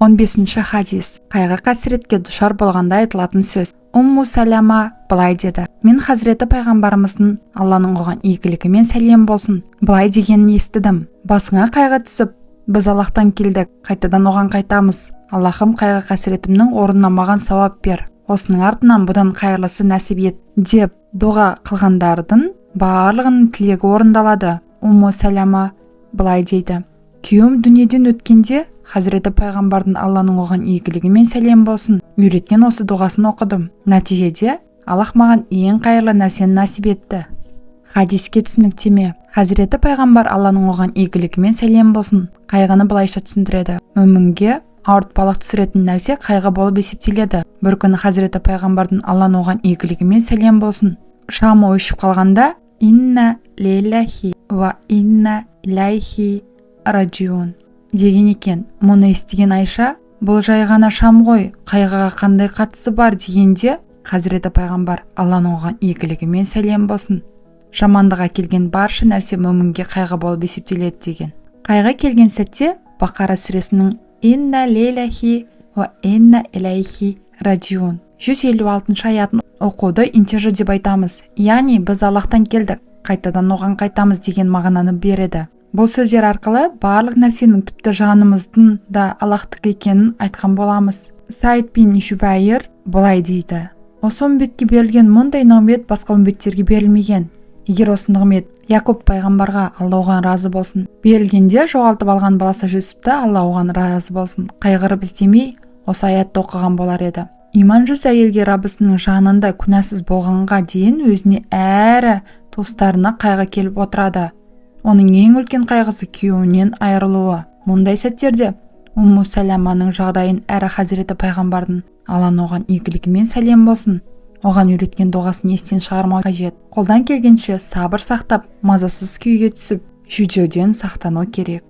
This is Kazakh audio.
15-ші хадис. Қайғы қасіретке душар болғанда айтылатын сөз. Умму Салама былай деді: мен Хазіреті пайғамбарымыздың, Алланың оған игілігімен сәлем болсын, былай дегенін естідім: басыңа қайғы түсіп, біз Аллахтан келдік, қайтадан оған қайтамыз. Аллахым қайғы қасіретімнің орнына маған сауап бер, осының артынан бұдан қайырлысы нәсіп ет деп дұға қылғандардың барлығының тілегі орындалады. Умму Салама былай дейді: күйеуім дүниеден өткенде Хазіреті пайғамбардың, Алланың оған игілігімен сәлем болсын, үйреткен осы дұғасын оқыдым. Нәтижеде Аллах маған ең қайырлы нәрсені нәсіп етті. Хадиске түсініктеме. Хазіреті пайғамбар, Алланың оған игілігімен сәлем болсын, қайғыны былайша түсіндіреді: мүмінге ауыртпалық түсіретін нәрсе қайғы болып есептеледі. Бір күні Хазіреті пайғамбардың, Алланың оған игілігімен сәлем болсын, шамы өшіп қалғанда: инна лиллахи ва инна илайхи раджиун деген екен. Мұны естіген Айша: бұл жай ғана шам ғой, қайғыға қандай қатысы бар дегенде, Хазіреті пайғамбар, Алланың оған игілігімен сәлем болсын, жамандық әкелген барша нәрсе мүмінге қайғы болып есептеледі деген. Қайғы келген сәтте Бақара сүресінің инна лиллахи ва инна илайхи раджиун 156 аятын оқуды интижр деп айтамыз. Яғни біз Аллахтан келдік, қайтадан оған қайтамыз деген мағынаны береді. Бұл сөздер арқылы барлық нәрсенің, тіпті жанымыздың да Аллахтық екенін айтқан боламыз. Саид бин Жубайр былай дейді: осы үмбетке берілген мұндай нығмет басқа үмбеттерге берілмеген. Егер осы нығмет Якуб пайғамбарға, Алла оған разы болсын, берілгенде жоғалтып алған баласы Жүсіпті, Алла оған разы болсын, қайғырып іздемей осы аятты оқыған болар еді. Иман жүз әйелге Раббысының жанында күнәсіз болғанға дейін өзіне әрі туыстарына қайғы келіп отырады. Оның ең үлкен қайғысы күйеуінен айырылуы. Мұндай сәттерде Умму Саламаның жағдайын әрі Хазіреті пайғамбардың, Алланың оған игілігімен сәлем болсын, оған үйреткен дұғасын естен шығармау қажет. Қолдан келгенше сабыр сақтап, мазасыз күйге түсіп, жүдеуден сақтану керек.